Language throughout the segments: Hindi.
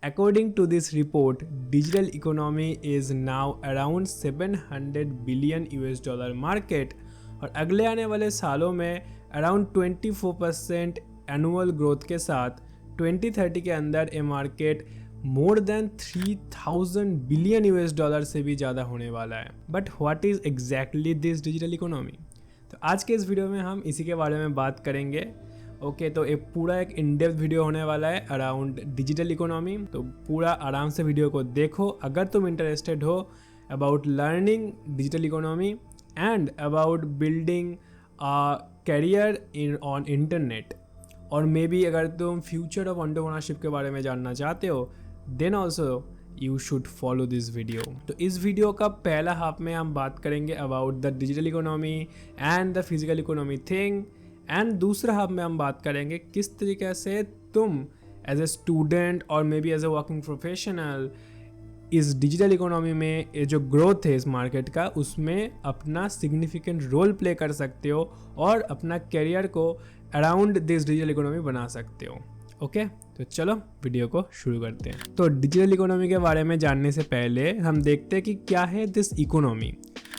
According to this report, digital economy is now around 700 billion US dollar market और अगले आने वाले सालों में अराउंड 24% एनुअल ग्रोथ के साथ 2030 के अंदर ये market more than 3000 billion US dollar से भी ज़्यादा होने वाला है। But what is exactly this digital economy? तो आज के इस वीडियो में हम इसी के बारे में बात करेंगे। ओके तो एक पूरा एक इन डेप्थ वीडियो होने वाला है अराउंड डिजिटल इकोनॉमी। तो पूरा आराम से वीडियो को देखो अगर तुम इंटरेस्टेड हो about learning digital economy and about building career in on internet, और मे बी अगर तुम फ्यूचर ऑफ एंटरप्रेन्योरशिप के बारे में जानना चाहते हो then also you should follow this video. तो इस वीडियो का पहला हाफ में हम बात करेंगे about the digital economy and the physical economy thing, and दूसरा हाफ में हम बात करेंगे किस तरीके से तुम एज ए स्टूडेंट और maybe as a working professional इस डिजिटल इकोनॉमी में ये जो ग्रोथ है इस मार्केट का उसमें अपना सिग्निफिकेंट रोल प्ले कर सकते हो और अपना करियर को अराउंड दिस डिजिटल इकोनॉमी बना सकते हो। ओके तो चलो वीडियो को शुरू करते हैं। तो डिजिटल इकोनॉमी के बारे में जानने से पहले हम देखते हैं कि क्या है दिस इकोनॉमी।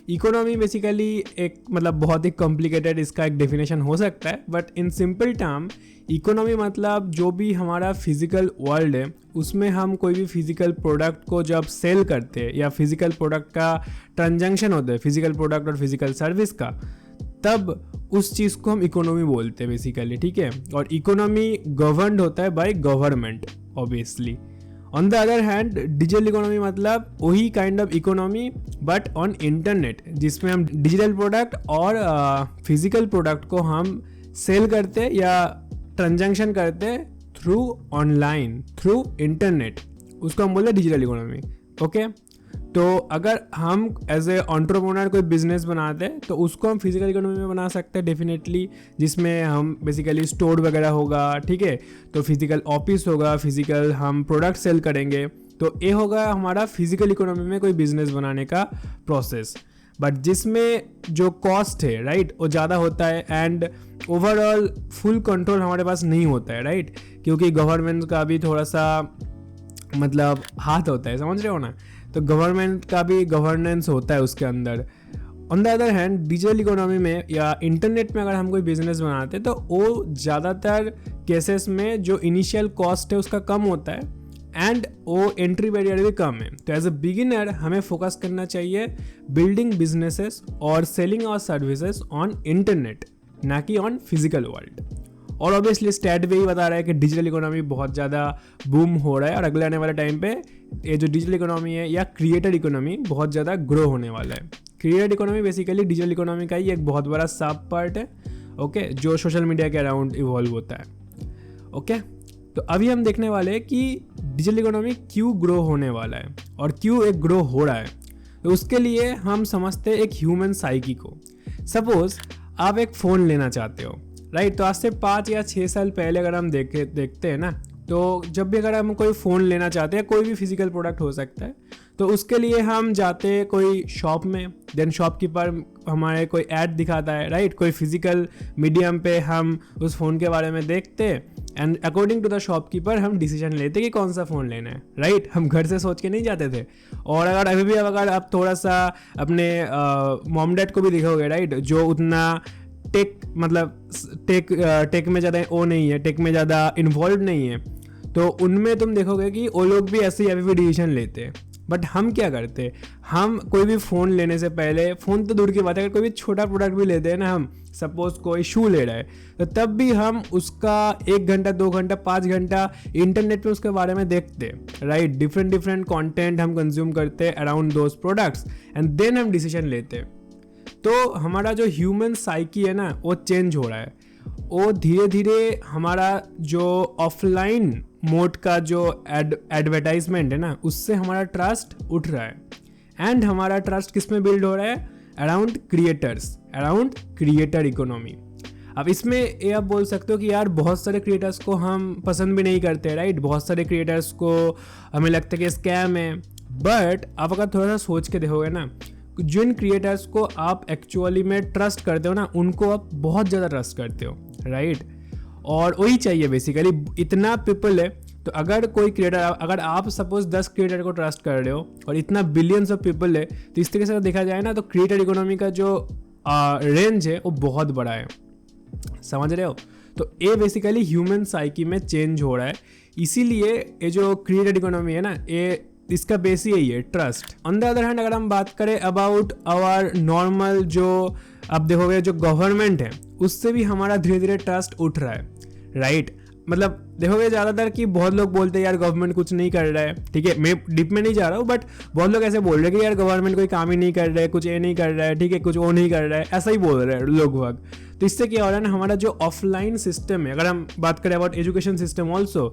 इकोनॉमी बेसिकली एक मतलब बहुत ही कॉम्प्लिकेटेड इसका एक डेफिनेशन हो सकता है, but in simple term economy मतलब जो भी हमारा फिजिकल वर्ल्ड है उसमें हम कोई भी फिजिकल प्रोडक्ट को जब सेल करते हैं या फिजिकल प्रोडक्ट का ट्रांजैक्शन होता है फिजिकल प्रोडक्ट और फिजिकल सर्विस का, तब उस चीज़ को हम इकोनॉमी बोलते हैं बेसिकली। ठीक है, और इकोनॉमी गवर्नड होता है by government obviously. On the other hand digital economy मतलब वही kind of economy but on internet, जिसमें हम डिजिटल प्रोडक्ट और फिजिकल प्रोडक्ट को हम सेल करते या ट्रांजैक्शन करते थ्रू ऑनलाइन थ्रू इंटरनेट, उसको हम बोलते डिजिटल इकोनॉमी। ओके तो अगर हम एज ए एंटरप्रेन्योर कोई बिजनेस बनाते हैं तो उसको हम फिजिकल इकोनॉमी में बना सकते हैं डेफिनेटली, जिसमें हम बेसिकली स्टोर वगैरह होगा। ठीक है, तो फिजिकल ऑफिस होगा, फिजिकल हम प्रोडक्ट सेल करेंगे, तो ये होगा हमारा फिजिकल इकोनॉमी में कोई बिजनेस बनाने का प्रोसेस। बट जिसमें जो कॉस्ट है राइट वो ज़्यादा होता है एंड ओवरऑल फुल कंट्रोल हमारे पास नहीं होता है राइट, क्योंकि गवर्नमेंट का भी थोड़ा सा मतलब हाथ होता है, समझ रहे हो ना, तो गवर्नमेंट का भी गवर्नेंस होता है उसके अंदर। On the other hand digital economy में या इंटरनेट में अगर हम कोई बिजनेस बनाते हैं तो वो ज़्यादातर केसेस में जो इनिशियल कॉस्ट है उसका कम होता है एंड वो एंट्री बैरियर भी कम है। तो एज अ बिगिनर हमें फोकस करना चाहिए बिल्डिंग बिजनेसेस और सेलिंग और सर्विसेज ऑन इंटरनेट, ना कि ऑन फिजिकल वर्ल्ड। और ऑब्वियसली स्टैट भी बता रहा है कि डिजिटल इकोनॉमी बहुत ज़्यादा बूम हो रहा है और अगले आने वाले टाइम पे ये जो डिजिटल इकोनॉमी है या क्रिएटर इकोनॉमी बहुत ज़्यादा ग्रो होने वाला है। Creator economy basically digital economy का ही एक बहुत बड़ा सब पार्ट है। ओके जो सोशल मीडिया के अराउंड इवॉल्व होता है। ओके तो अभी हम देखने वाले हैं कि डिजिटल इकोनॉमी क्यों ग्रो होने वाला है और क्यों एक ग्रो हो रहा है। तो उसके लिए हम समझते हैं एक ह्यूमन साइकी को। सपोज आप एक फ़ोन लेना चाहते हो राइट, तो आज से 5 या 6 साल पहले अगर हम देखते हैं ना, तो जब भी अगर हम कोई फ़ोन लेना चाहते हैं कोई भी फिजिकल प्रोडक्ट हो सकता है, तो उसके लिए हम जाते हैं कोई शॉप में, देन शॉपकीपर हमारे कोई ऐड दिखाता है राइट, कोई फिजिकल मीडियम पे हम उस फ़ोन के बारे में देखते हैं and according to the shopkeeper हम डिसीजन लेते कि कौन सा फ़ोन लेना है राइट। हम घर से सोच के नहीं जाते थे। और अगर अभी भी अगर आप थोड़ा सा अपने मॉम डैड को भी देखोगे राइट, जो उतना टेक में ज़्यादा वो नहीं है, टेक में ज़्यादा इन्वॉल्व नहीं है, तो उनमें तुम देखोगे कि वो लोग भी ऐसे ही अभी भी डिसीजन लेते हैं। बट हम क्या करते हैं, हम कोई भी फ़ोन लेने से पहले, फ़ोन तो दूर की बात है, अगर कोई भी छोटा प्रोडक्ट भी लेते हैं ना, हम सपोज कोई शू ले रहा है तो तब भी हम उसका 1 घंटा 2 घंटा 5 घंटा इंटरनेट में उसके बारे में देखते हैं राइट। डिफरेंट कंटेंट हम कंज्यूम करते हैं around those products and then हम डिसीजन लेते हैं। तो हमारा जो ह्यूमन साइकी है ना वो चेंज हो रहा है। वो धीरे धीरे हमारा जो ऑफलाइन मोड का जो एडवर्टाइजमेंट है ना उससे हमारा ट्रस्ट उठ रहा है एंड हमारा ट्रस्ट किस में बिल्ड हो रहा है, around creators, around creator economy. अब इसमें ये आप बोल सकते हो कि यार बहुत सारे क्रिएटर्स को हम पसंद भी नहीं करते राइट, बहुत सारे क्रिएटर्स को हमें लगता है कि स्कैम है। बट आप अगर थोड़ा सा सोच के देखोगे ना, जिन क्रिएटर्स को आप एक्चुअली में ट्रस्ट करते हो ना उनको आप बहुत ज़्यादा ट्रस्ट करते हो राइट। और वही चाहिए बेसिकली, इतना पीपल है तो अगर कोई क्रिएटर, अगर आप सपोज 10 क्रिएटर को ट्रस्ट कर रहे हो और इतना बिलियंस ऑफ पीपल है, तो इस तरीके से अगर देखा जाए ना तो क्रिएटर इकोनॉमी का जो रेंज है वो बहुत बड़ा है, समझ रहे हो। तो ये बेसिकली ह्यूमन साइकी में चेंज हो रहा है, इसीलिए ये जो क्रिएटर इकोनॉमी है ना, ये इसका बेस ही यही है, trust. On the other hand अगर हम बात करें अबाउट आवर नॉर्मल, जो आप देखोगे जो गवर्नमेंट है, उससे भी हमारा धीरे धीरे ट्रस्ट उठ रहा है, राइट। मतलब देखोगे ज़्यादातर कि बहुत लोग बोलते हैं यार गवर्नमेंट कुछ नहीं कर रहा है, ठीक है, मैं डीप में नहीं जा रहा हूँ, बट बहुत लोग ऐसे बोल रहे हैं कि यार गवर्नमेंट कोई काम ही नहीं कर रहा है, कुछ ये नहीं कर रहा है, ठीक है, कुछ वो नहीं कर रहा है, ऐसा ही बोल रहे हैं लोग भाग। तो इससे क्या हो रहा है ना, हमारा जो ऑफलाइन सिस्टम है, अगर हम बात करें अबाउट एजुकेशन सिस्टम ऑल्सो,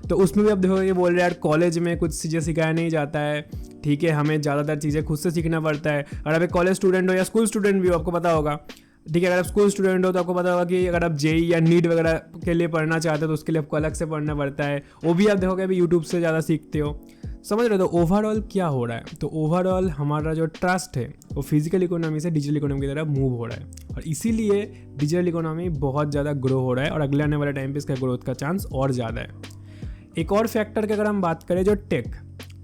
तो उसमें भी आप देखोगे कि बोल रहे हैं यार कॉलेज में कुछ चीज़ें सिखाया नहीं जाता है, ठीक है, हमें ज़्यादातर चीज़ें खुद से सीखना पड़ता है। अगर आप एक कॉलेज स्टूडेंट हो या स्कूल स्टूडेंट भी हो, आपको पता होगा, ठीक है, अगर आप स्कूल स्टूडेंट हो तो आपको पता होगा कि अगर आप जेई या नीट वगैरह के लिए पढ़ना चाहते हो तो उसके लिए आपको अलग से पढ़ना पड़ता है, वो भी आप देखोगे अभी यूट्यूब से ज़्यादा सीखते हो, समझ रहे हो। तो ओवरऑल क्या हो रहा है, तो ओवरऑल हमारा जो ट्रस्ट है वो फिजिकल इकोनॉमी से डिजिटल इकोनॉमी की तरफ मूव हो रहा है, और इसीलिए डिजिटल इकोनॉमी बहुत ज़्यादा ग्रो हो रहा है, और अगले आने वाले टाइम पे इसका ग्रोथ का चांस और ज़्यादा है। एक और फैक्टर की अगर हम बात करें जो टेक,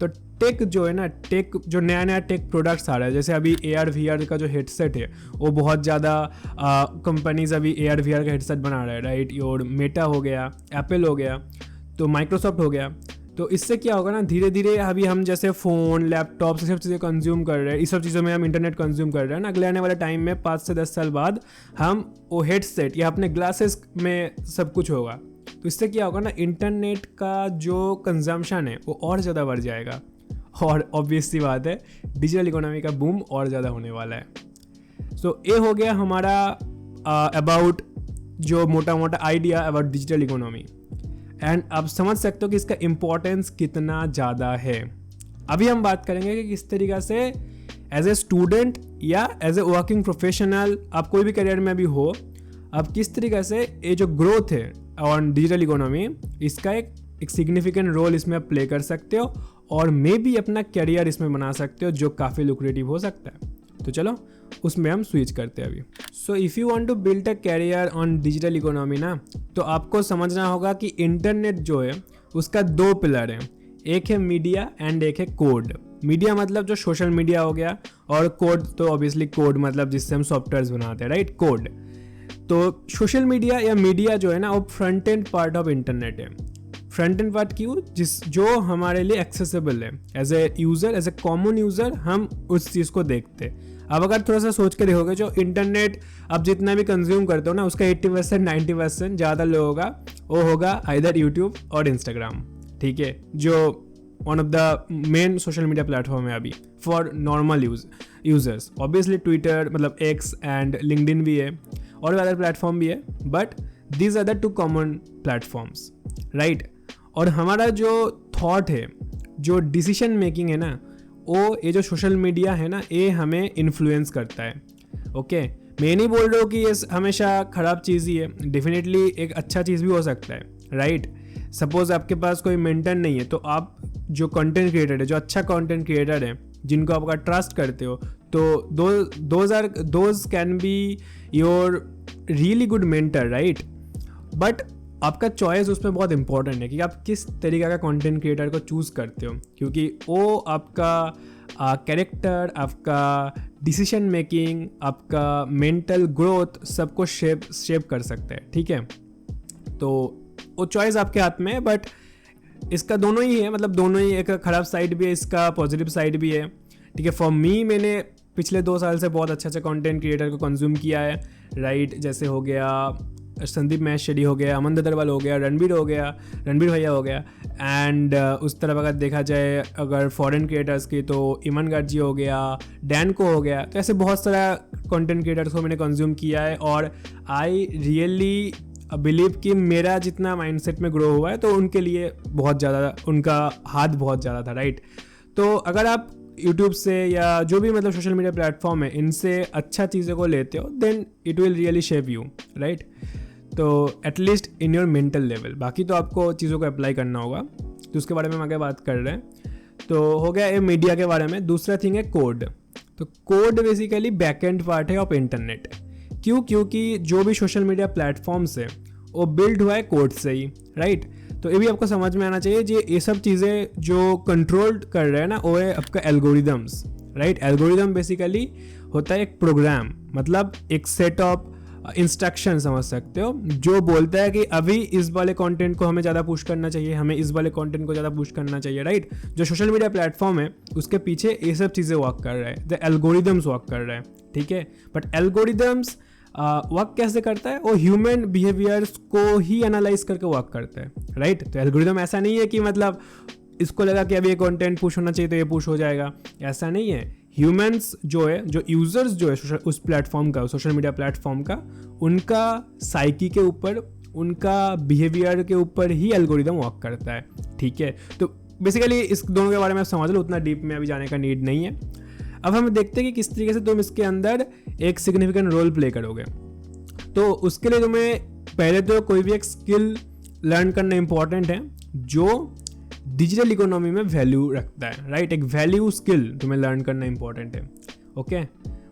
तो टेक जो है ना, टेक जो नया नया टेक प्रोडक्ट्स आ रहा है, जैसे अभी AR VR का जो हेडसेट है वो बहुत ज़्यादा कंपनीज अभी AR VR का हेडसेट बना रहा है, राइट। और मेटा हो गया, एप्पल हो गया, तो माइक्रोसॉफ्ट हो गया। तो इससे क्या होगा ना, धीरे धीरे अभी हम जैसे फ़ोन, लैपटॉप, सब चीज़ें कंज्यूम कर रहे हैं, इस सब चीज़ों में हम इंटरनेट कंज्यूम कर रहे हैं ना, अगले आने वाले टाइम में 5 से 10 साल बाद हम वो हेडसेट या अपने ग्लासेस में सब कुछ होगा। तो इससे क्या होगा ना, इंटरनेट का जो कंजम्पशन है वो और ज़्यादा बढ़ जाएगा, और ऑब्वियस सी बात है डिजिटल इकोनॉमी का बूम और ज़्यादा होने वाला है। सो ये हो गया हमारा अबाउट जो मोटा मोटा idea about digital economy, and आप समझ सकते हो कि इसका इम्पोर्टेंस कितना ज़्यादा है। अभी हम बात करेंगे कि किस तरीक़ा से एज ए स्टूडेंट या एज ए वर्किंग प्रोफेशनल, आप कोई भी करियर में भी हो, आप किस तरीक़े से ये जो ग्रोथ है ऑन डिजिटल इकोनॉमी, इसका एक सिग्निफिकेंट रोल इसमें आप प्ले कर सकते हो, और मे भी अपना करियर इसमें बना सकते हो जो काफ़ी लुक्रेटिव हो सकता है। तो चलो उसमें हम स्विच करते हैं अभी। So if you want to build a career on digital economy ना, तो आपको समझना होगा कि इंटरनेट जो है उसका 2 पिलर है, एक है मीडिया एंड एक है कोड। मीडिया मतलब जो सोशल मीडिया हो गया, और कोड तो ऑब्वियसली कोड मतलब जिससे हम सॉफ्टवेयर बनाते हैं, राइट, कोड। तो सोशल मीडिया या मीडिया जो है ना वो front end part of internet है। फ्रंट एंड पार्ट क्यों, जो हमारे लिए एक्सेसिबल है, as a user, as a common user हम उस चीज़ को देखते हैं। अब अगर थोड़ा सा सोच के देखोगे, जो इंटरनेट आप जितना भी कंज्यूम करते हो ना, उसका 80% 90% ज़्यादा लोगों का वो होगा आइदर यूट्यूब और इंस्टाग्राम, ठीक है, जो one of the main social media platform है अभी for normal users. Obviously Twitter मतलब एक्स एंड लिंक्डइन भी है, और भी अदर प्लेटफॉर्म भी है, but these are the 2 common platforms, right. और हमारा जो थॉट है, जो डिसीजन मेकिंग है ना, वो ये जो सोशल मीडिया है ना, ये हमें इन्फ्लुएंस करता है, ओके। मैं नहीं बोल रहा हूँ कि ये हमेशा ख़राब चीज़ ही है, डेफिनेटली एक अच्छा चीज़ भी हो सकता है, राइट। सपोज़ आपके पास कोई मेंटर नहीं है, तो आप जो कंटेंट क्रिएटर है, जो अच्छा कंटेंट क्रिएटर है, जिनको आपका ट्रस्ट करते हो, तो those can be your really good mentor, right. But आपका चॉइस उसमें बहुत इंपॉर्टेंट है कि आप किस तरीके का कंटेंट क्रिएटर को चूज़ करते हो, क्योंकि वो आपका कैरेक्टर, आपका डिसीजन मेकिंग, आपका मेंटल ग्रोथ सबको शेप कर सकता है, ठीक है। तो वो चॉइस आपके हाथ में है, बट इसका दोनों ही है, मतलब दोनों ही, एक ख़राब साइड भी है, इसका पॉजिटिव साइड भी है, ठीक है। फॉर मी, मैंने पिछले 2 साल से बहुत अच्छा कंटेंट क्रिएटर को कंज्यूम किया है, राइट। जैसे हो गया संदीप महेश्वरी हो गया, अमन ददरवाल हो गया, रणबीर भैया हो गया, एंड उस तरफ अगर देखा जाए अगर फॉरेन क्रिएटर्स की, तो इमन गाजी हो गया, डैन को हो गया। तो ऐसे बहुत सारा कंटेंट क्रिएटर्स को मैंने कंज्यूम किया है, और आई रियली बिलीव कि मेरा जितना माइंडसेट में ग्रो हुआ है, तो उनके लिए बहुत ज़्यादा, उनका हाथ बहुत ज़्यादा था, राइट। तो अगर आप यूट्यूब से या जो भी मतलब सोशल मीडिया प्लेटफॉर्म है, इनसे अच्छा चीज़ों को लेते हो, then it will really shape you, right. तो at least in your mental level, बाकी तो आपको चीज़ों को अप्लाई करना होगा, तो उसके बारे में हम आगे बात कर रहे हैं। तो हो गया ये मीडिया के बारे में। दूसरा थिंग है कोड। तो code basically back and part है ऑफ इंटरनेट। क्योंकि जो भी सोशल मीडिया प्लेटफॉर्म्स है वो बिल्ड हुआ है कोड से ही, राइट। तो ये भी आपको समझ में आना चाहिए। ये सब चीज़ें जो कंट्रोल कर रहे हैं ना, वो है आपका एल्गोरिदम्स, राइट। एल्गोरिदम बेसिकली होता है एक प्रोग्राम, मतलब एक सेट ऑफ इंस्ट्रक्शन समझ सकते हो, जो बोलता है कि अभी इस वाले कंटेंट को हमें ज़्यादा पुश करना चाहिए, हमें इस वाले कंटेंट को ज़्यादा पुश करना चाहिए, राइट। जो सोशल मीडिया प्लेटफॉर्म है उसके पीछे ये सब चीज़ें वर्क कर रहा है, द एल्गोरिदम्स वर्क कर रहा है, ठीक है। बट एल्गोरिदम्स वर्क कैसे करता है, वो ह्यूमन बिहेवियर्स को ही एनालाइज करके वर्क करता है, राइट। तो एल्गोरिदम ऐसा नहीं है कि मतलब इसको लगा कि अभी ये कंटेंट पुश होना चाहिए तो ये पुश हो जाएगा, ऐसा नहीं है। ह्यूमंस जो है, जो यूजर्स जो है उस प्लेटफॉर्म का, सोशल मीडिया प्लेटफॉर्म का, उनका साइकी के ऊपर, उनका बिहेवियर के ऊपर ही एल्गोरिदम वर्क करता है, ठीक है। तो बेसिकली इस दोनों के बारे में आप समझ लो, उतना डीप में अभी जाने का नीड नहीं है। अब हम देखते हैं कि किस तरीके से तुम इसके अंदर एक सिग्निफिकेंट रोल प्ले करोगे। तो उसके लिए तुम्हें पहले तो कोई भी एक स्किल लर्न करना इंपॉर्टेंट है जो डिजिटल इकोनॉमी में वैल्यू रखता है, राइट। एक वैल्यू स्किल तुम्हें लर्न करना इंपॉर्टेंट है, ओके।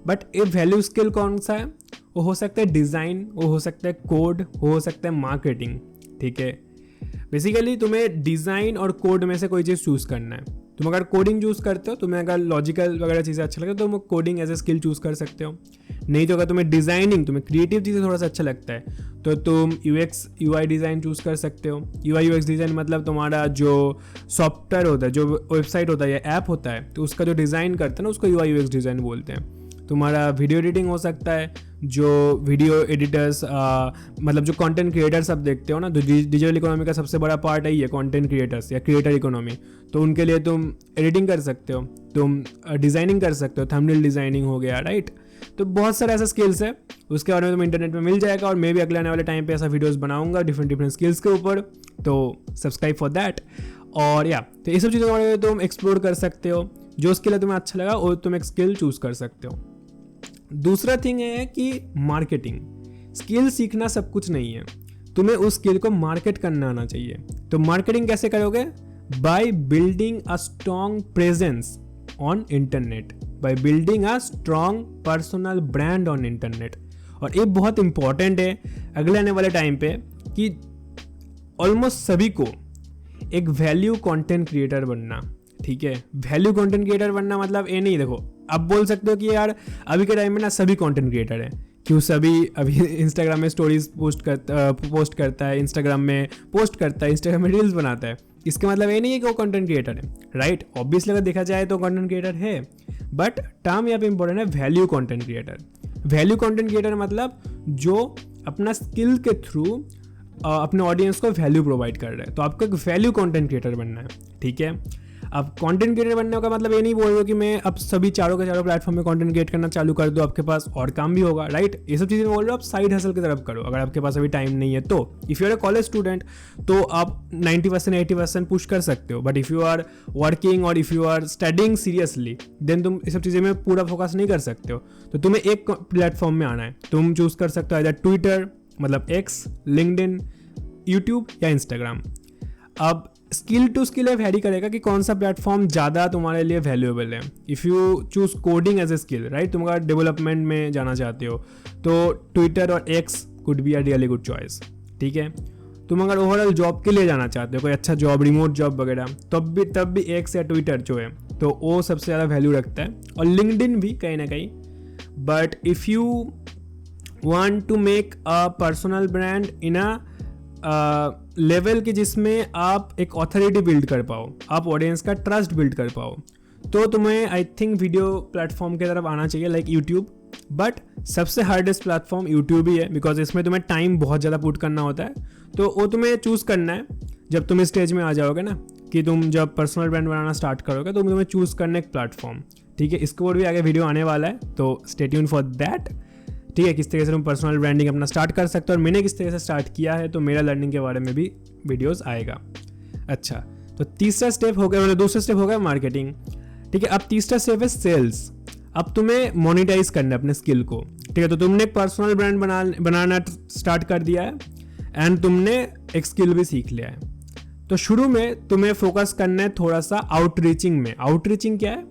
बट ये वैल्यू स्किल कौन सा है, वो हो सकता है डिज़ाइन, वो हो सकता है कोड, हो सकता है मार्केटिंग, ठीक है। बेसिकली तुम्हें डिज़ाइन और कोड में से कोई चीज़ चूज़ करना है। तुम अगर कोडिंग चूज़ करते हो, तुम्हें अगर लॉजिकल वगैरह चीज़ें अच्छा लगता है तो तुम coding as a skill choose कर सकते हो। नहीं तो अगर तुम्हें डिज़ाइनिंग, तुम्हें क्रिएटिव चीज़ें थोड़ा सा अच्छा लगता है तो तुम यूएक्स यूआई डिज़ाइन चूज़ कर सकते हो। यूआई यूएक्स डिज़ाइन मतलब तुम्हारा जो सॉफ्टवेयर होता है, जो वेबसाइट होता है या ऐप होता है, तो उसका जो डिज़ाइन करते हैं ना, उसको यूआई यूएक्स डिज़ाइन बोलते हैं। तुम्हारा वीडियो एडिटिंग हो सकता है, जो वीडियो एडिटर्स मतलब जो कंटेंट क्रिएटर्स आप देखते हो ना, तो डिजिटल इकोनॉमी का सबसे बड़ा पार्ट है ये कंटेंट क्रिएटर्स या क्रिएटर इकोनॉमी। तो उनके लिए तुम एडिटिंग कर सकते हो, तुम डिज़ाइनिंग कर सकते हो, थंबनेल डिज़ाइनिंग हो गया, राइट। तो बहुत सारे ऐसे स्किल्स है, उसके बारे में तुम्हें इंटरनेट में मिल जाएगा, और मैं भी अगले आने वाले टाइम पे ऐसा वीडियोस बनाऊंगा डिफरेंट स्किल्स के ऊपर, तो सब्सक्राइब फॉर दैट। और या तो ये सब चीज़ों के बारे में तुम एक्सप्लोर कर सकते हो, जो स्किल तुम्हें अच्छा लगा और तुम एक स्किल चूज़ कर सकते हो। दूसरा थिंग है कि मार्केटिंग। स्किल सीखना सब कुछ नहीं है, तुम्हें उस स्किल को मार्केट करना आना चाहिए। तो मार्केटिंग कैसे करोगे, by building a strong presence on internet, by building a strong personal brand on internet. और ये बहुत इंपॉर्टेंट है अगले आने वाले टाइम पे कि ऑलमोस्ट सभी को एक वैल्यू कंटेंट क्रिएटर बनना, ठीक है। वैल्यू कंटेंट क्रिएटर बनना मतलब ये नहीं, देखो अब बोल सकते हो कि यार अभी के टाइम में ना सभी कंटेंट क्रिएटर हैं, क्यों सभी अभी इंस्टाग्राम में स्टोरीज पोस्ट करता है, इंस्टाग्राम में पोस्ट करता है, इंस्टाग्राम में रील्स बनाता है। इसका मतलब ये नहीं है कि वो कंटेंट क्रिएटर है, राइट। ऑब्वियसली अगर देखा जाए तो कंटेंट क्रिएटर है, बट टर्म यहाँ पे इंपॉर्टेंट है value content creator. Value content creator मतलब जो अपना स्किल के थ्रू अपने ऑडियंस को वैल्यू प्रोवाइड कर रहा है। तो आपको एक वैल्यू कंटेंट क्रिएटर बनना है, ठीक है। अब कंटेंट क्रिएटर बनने का मतलब ये नहीं बोल रहे हो कि मैं अब सभी चारों के चारों प्लेटफॉर्म में कंटेंट क्रिएट करना चालू कर दो, आपके पास और काम भी होगा, राइट। ये सब चीज़ें बोल रहे हो आप साइड हसल की तरफ करो, अगर आपके पास अभी टाइम नहीं है तो। If you are a college student तो आप 90% 80% पुश कर सकते हो, but if you are working और if you are studying seriously then तुम इस सब चीज़ें में पूरा फोकस नहीं कर सकते हो। तो तुम्हें एक प्लेटफॉर्म में आना है, तुम चूज़ कर सकते हो इधर ट्विटर मतलब एक्स, लिंक्डइन, यूट्यूब या इंस्टाग्राम। अब स्किल टू स्किल वेरी करेगा कि कौन सा प्लेटफॉर्म ज़्यादा तुम्हारे लिए वैल्यूएबल है। If you choose coding as a skill, right, तुम अगर डेवलपमेंट में जाना चाहते हो तो ट्विटर और x could be a really good choice, ठीक है। तुम अगर ओवरऑल जॉब के लिए जाना चाहते हो, कोई अच्छा जॉब, रिमोट जॉब वगैरह, तब भी एक्स या ट्विटर जो है तो वो सबसे ज़्यादा वैल्यू रखता है, और लिंक्डइन भी कहीं ना कहीं। But if you want to make a personal brand in a level की जिसमें आप एक ऑथोरिटी बिल्ड कर पाओ, आप ऑडियंस का ट्रस्ट बिल्ड कर पाओ, तो तुम्हें आई थिंक वीडियो प्लेटफॉर्म की तरफ आना चाहिए लाइक यूट्यूब। बट सबसे हार्डेस्ट प्लेटफॉर्म यूट्यूब ही है, बिकॉज इसमें तुम्हें टाइम बहुत ज़्यादा पुट करना होता है। तो वो तुम्हें चूज़ करना है जब तुम इस स्टेज में आ जाओगे ना, कि तुम जब पर्सनल ब्रांड बनाना स्टार्ट करोगे तो तुम्हें चूज़ करना एक प्लेटफॉर्म, ठीक है। इसके ऊपर भी आगे वीडियो आने वाला है, तो स्टे ट्यून फॉर दैट, ठीक है। किस तरीके से तुम पर्सनल ब्रांडिंग अपना स्टार्ट कर सकते हो और मैंने किस तरीके से स्टार्ट किया है, तो मेरा लर्निंग के बारे में भी वीडियोस आएगा। अच्छा, तो तीसरा स्टेप हो गया, मतलब दूसरा स्टेप हो गया मार्केटिंग, ठीक है। अब तीसरा स्टेप है सेल्स। अब तुम्हें मोनेटाइज करना है अपने स्किल को, ठीक है। तो तुमने एक पर्सनल ब्रांड बनाना स्टार्ट कर दिया है एंड तुमने एक स्किल भी सीख लिया है। तो शुरू में तुम्हें फोकस करना है थोड़ा सा आउटरीचिंग में। आउटरीचिंग क्या है?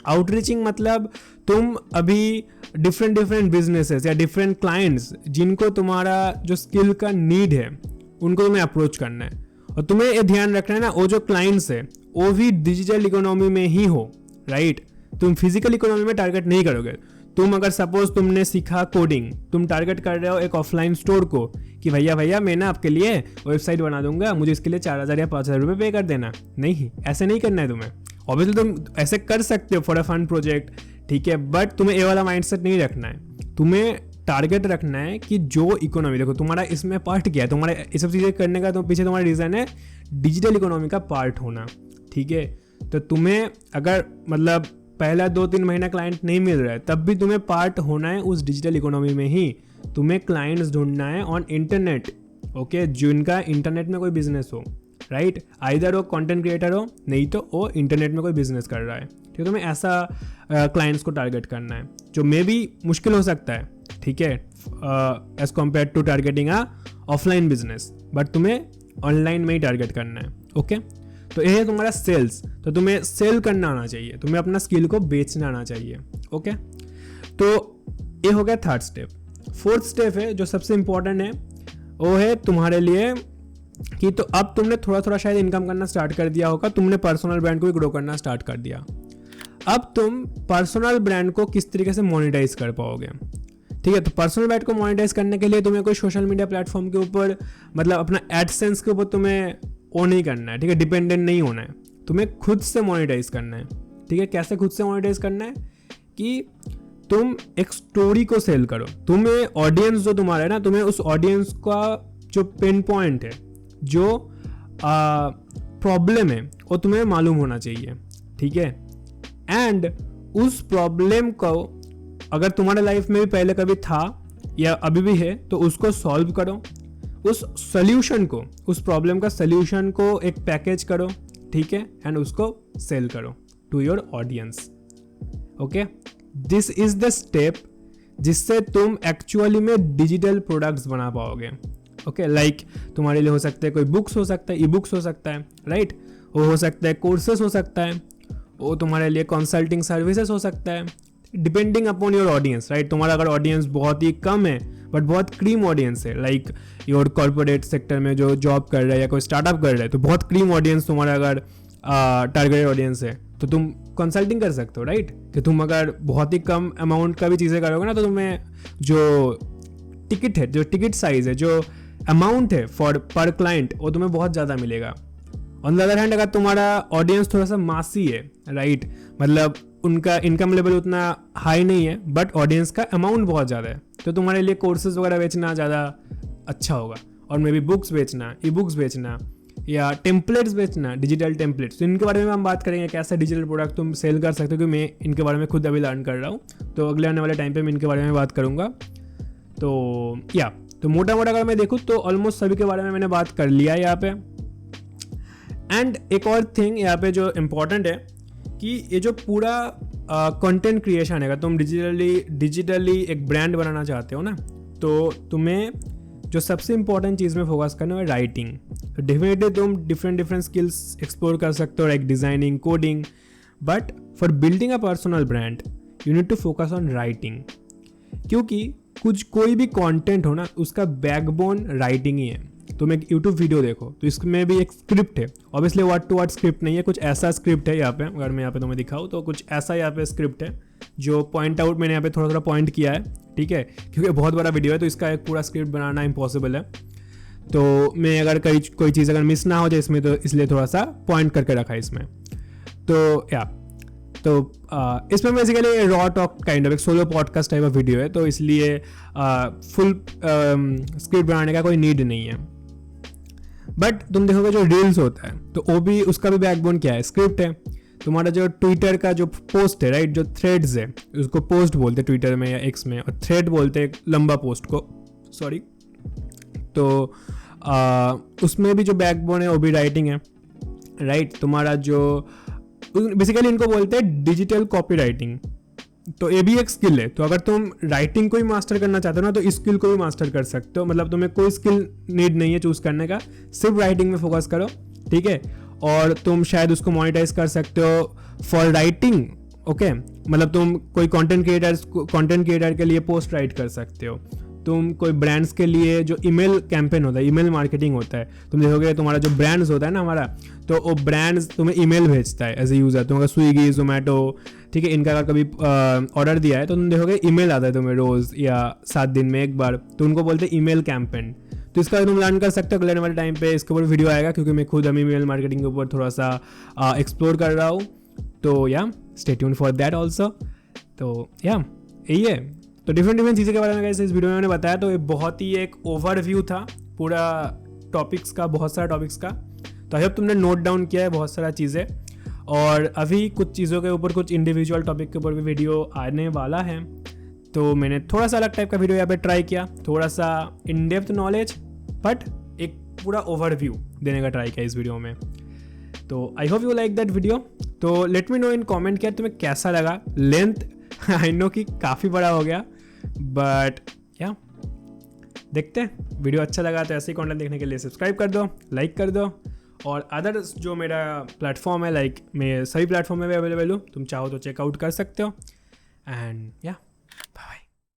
आउटरीचिंग मतलब तुम अभी डिफरेंट बिजनेसेस या डिफरेंट क्लाइंट्स जिनको तुम्हारा जो स्किल का नीड है उनको तुम्हें अप्रोच करना है। और तुम्हें ये ध्यान रखना है ना, वो जो क्लाइंट्स है वो भी डिजिटल इकोनॉमी में ही हो, राइट। तुम फिजिकल इकोनॉमी में टारगेट नहीं करोगे। तुम अगर सपोज तुमने सीखा कोडिंग, तुम टारगेट कर रहे हो एक ऑफलाइन स्टोर को कि भैया मैं ना आपके लिए वेबसाइट बना दूंगा, मुझे इसके लिए 4,000 या 5,000 रुपये पे कर देना। नहीं, ऐसे नहीं करना है तुम्हें। ऑब्वियसली तुम ऐसे कर सकते हो फॉर अ फन प्रोजेक्ट, ठीक है, बट तुम्हें ये वाला माइंडसेट नहीं रखना है। तुम्हें टारगेट रखना है कि जो इकोनॉमी, देखो तुम्हारा इसमें पार्ट क्या है, तुम्हारा ये सब चीज़ें करने का तो पीछे तुम्हारा रीज़न है डिजिटल इकोनॉमी का पार्ट होना, ठीक है। तो तुम्हें अगर मतलब पहला 2-3 महीना क्लाइंट नहीं मिल रहा है, तब भी तुम्हें पार्ट होना है उस डिजिटल इकोनॉमी में ही। तुम्हें क्लाइंट्स ढूंढना है ऑन इंटरनेट, ओके, जिनका इंटरनेट में कोई बिजनेस हो, राइट। आइदर वो कंटेंट क्रिएटर हो, नहीं तो वो इंटरनेट में कोई बिजनेस कर रहा है, ठीक है। तुम्हें ऐसा क्लाइंट्स को टारगेट करना है, जो मे भी मुश्किल हो सकता है, ठीक है, as compare to targeting a offline business, but तुम्हें ऑनलाइन में ही टारगेट करना है, ओके। तो ये है तुम्हारा सेल्स। तो तुम्हें सेल करना आना चाहिए, तुम्हें अपना स्किल को बेचना आना चाहिए, ओके। तो ये हो गया थर्ड स्टेप। फोर्थ स्टेप है जो सबसे इंपॉर्टेंट है, वो है तुम्हारे लिए कि तो अब तुमने थोड़ा थोड़ा शायद इनकम करना स्टार्ट कर दिया होगा, तुमने पर्सनल ब्रांड को भी ग्रो करना स्टार्ट कर दिया। अब तुम पर्सनल ब्रांड को किस तरीके से मोनेटाइज कर पाओगे, ठीक है। तो पर्सनल ब्रांड को मोनेटाइज करने के लिए तुम्हें कोई सोशल मीडिया प्लेटफॉर्म के ऊपर, मतलब अपना एडसेंस के ऊपर तुम्हें वो नहीं करना है, ठीक है, डिपेंडेंट नहीं होना है। तुम्हें खुद से मोनेटाइज करना है, ठीक है। कैसे खुद से मोनेटाइज करना है कि तुम एक स्टोरी को सेल करो। तुम्हें ऑडियंस जो तुम्हारा है ना, तुम्हें उस ऑडियंस का जो पिन पॉइंट है, जो प्रॉब्लम है, वो तुम्हें मालूम होना चाहिए, ठीक है। एंड उस प्रॉब्लम को अगर तुम्हारे लाइफ में भी पहले कभी था या अभी भी है, तो उसको सॉल्व करो। उस सोल्यूशन को, उस प्रॉब्लम का सोल्यूशन को एक पैकेज करो, ठीक है, एंड उसको सेल करो to your audience, okay. This is the step जिससे तुम एक्चुअली में डिजिटल प्रोडक्ट्स बना पाओगे, ओके। लाइक तुम्हारे लिए हो सकता है कोई बुक्स हो सकता है, ई बुक्स हो सकता है, राइट। वो हो सकता है कोर्सेस हो सकता है, वो तुम्हारे लिए कंसल्टिंग सर्विसेज हो सकता है, depending upon your audience, right. तुम्हारा अगर ऑडियंस बहुत ही कम है बट बहुत क्रीम ऑडियंस है, लाइक योर कॉर्पोरेट सेक्टर में जो जॉब कर रहा है या कोई स्टार्टअप कर रहा है, तो बहुत क्रीम ऑडियंस तुम्हारा अगर टारगेटेड ऑडियंस है, तो तुम कंसल्टिंग कर सकते हो, राइट। कि तुम अगर बहुत ही कम अमाउंट का भी चीज़ें करोगे ना, तो तुम्हें जो टिकट है, जो टिकट साइज है, जो अमाउंट है फॉर पर क्लाइंट, वो तुम्हें बहुत ज़्यादा मिलेगा। ऑन द अदर हैंड अगर तुम्हारा ऑडियंस थोड़ा सा मासी है, राइट, मतलब उनका इनकम लेवल उतना हाई नहीं है बट ऑडियंस का अमाउंट बहुत ज़्यादा है, तो तुम्हारे लिए कोर्सेज वगैरह बेचना ज़्यादा अच्छा होगा। और मे बी बुक्स बेचना, ई बुक्स बेचना या टेम्पलेट्स बेचना, डिजिटल टेम्पलेट्स, तो इनके बारे में हम बात करेंगे, कैसे डिजिटल प्रोडक्ट तुम सेल कर सकते हो, क्योंकि मैं इनके बारे में खुद अभी लर्न कर रहा हूँ। तो अगले आने वाले टाइम पे मैं इनके बारे में बात करूँगा। तो मोटा मोटा अगर मैं देखूँ तो ऑलमोस्ट सभी के बारे में मैंने बात कर लिया है यहाँ पे। एंड एक और थिंग यहाँ पे जो इम्पोर्टेंट है कि ये जो पूरा कंटेंट क्रिएशन है, तुम डिजिटली एक ब्रांड बनाना चाहते हो ना, तो तुम्हें जो सबसे इंपॉर्टेंट चीज़ में फोकस करना है राइटिंग। तो डेफिनेटली तुम डिफरेंट स्किल्स एक्सप्लोर कर सकते हो, like designing, coding, but for building a personal brand you need to focus on writing, क्योंकि कोई भी कंटेंट हो ना, उसका बैकबोन राइटिंग ही है। तुम एक यूट्यूब वीडियो देखो तो इसमें भी एक स्क्रिप्ट है, obviously word to word script नहीं है, कुछ ऐसा स्क्रिप्ट है यहाँ पे, अगर मैं यहाँ पे तुम्हें दिखाऊँ तो कुछ ऐसा यहाँ पे स्क्रिप्ट है जो पॉइंट आउट मैंने यहाँ पे थोड़ा थोड़ा पॉइंट किया है, ठीक है, क्योंकि बहुत बड़ा वीडियो है तो इसका एक पूरा स्क्रिप्ट बनाना इम्पॉसिबल है। तो मैं अगर कोई चीज़ अगर मिस ना हो जाए इसमें, तो इसलिए थोड़ा सा पॉइंट करके रखा है इसमें। तो इसमें basically raw talk kind of एक solo podcast type of video है, तो इसलिए फुल स्क्रिप्ट बनाने का कोई नीड नहीं है। बट तुम देखोगे जो रील्स होता है तो वो भी, उसका भी बैकबोन क्या है, स्क्रिप्ट है। तुम्हारा जो ट्विटर का जो पोस्ट है, राइट, जो थ्रेड्स है, उसको पोस्ट बोलते हैं ट्विटर में या एक्स में, और थ्रेड बोलते हैं लंबा पोस्ट को, सॉरी। तो उसमें भी जो बैकबोन है वो भी राइटिंग है, राइट। तुम्हारा जो बेसिकली इनको बोलते हैं डिजिटल कॉपी राइटिंग, तो ये भी एक स्किल है। तो अगर तुम राइटिंग को ही मास्टर करना चाहते हो ना, तो इस स्किल को भी मास्टर कर सकते हो, मतलब तुम्हें कोई स्किल नीड नहीं है चूज करने का, सिर्फ राइटिंग में फोकस करो, ठीक है। और तुम शायद उसको मोनेटाइज कर सकते हो फॉर राइटिंग, ओके। मतलब तुम कोई कंटेंट क्रिएटर के लिए पोस्ट राइट कर सकते हो, तुम कोई ब्रांड्स के लिए जो ईमेल कैंपेन होता है, ईमेल मार्केटिंग होता है, तुम देखोगे तुम्हारा जो ब्रांड्स होता है ना हमारा, तो वो ब्रांड्स तुम्हें ईमेल भेजता है एज ए यूज़र। तुम अगर स्विगी, जोमेटो, ठीक है, इनका अगर कभी ऑर्डर दिया है तो तुम देखोगे ईमेल आता है तुम्हें रोज़ या 7 दिन में एक बार, तो उनको बोलते हैं ईमेल कैंपेन। तो इसका तुम लर्न कर सकते हो अगले वाले टाइम पे, इसके ऊपर वीडियो आएगा क्योंकि मैं खुद ईमेल मार्केटिंग के ऊपर थोड़ा सा एक्सप्लोर कर रहा हूँ। तो या stay tuned for that also. तो या यही है। तो डिफरेंट चीज़ों के बारे में इस वीडियो में मैंने बताया। तो ये बहुत ही एक ओवरव्यू था पूरा टॉपिक्स का, बहुत सारा टॉपिक्स का। तो आई होप तुमने नोट डाउन किया है बहुत सारा चीज़ें, और अभी कुछ चीज़ों के ऊपर, कुछ इंडिविजुअल टॉपिक के ऊपर भी वीडियो आने वाला है। तो मैंने थोड़ा सा अलग टाइप का वीडियो यहाँ पे ट्राई किया, थोड़ा सा इन डेप्थ नॉलेज बट एक पूरा ओवरव्यू देने का ट्राई किया इस वीडियो में। तो I hope you like that video. तो let me know in comment किया तुम्हें कैसा लगा। लेंथ आई नो कि काफ़ी बड़ा हो गया, बट या देखते हैं। वीडियो अच्छा लगा तो ऐसे ही कंटेंट देखने के लिए सब्सक्राइब कर दो, लाइक कर दो, और अदर्स जो मेरा प्लेटफॉर्म है, लाइक मैं सभी प्लेटफॉर्म में भी अवेलेबल हूँ, तुम चाहो तो चेकआउट कर सकते हो। एंड या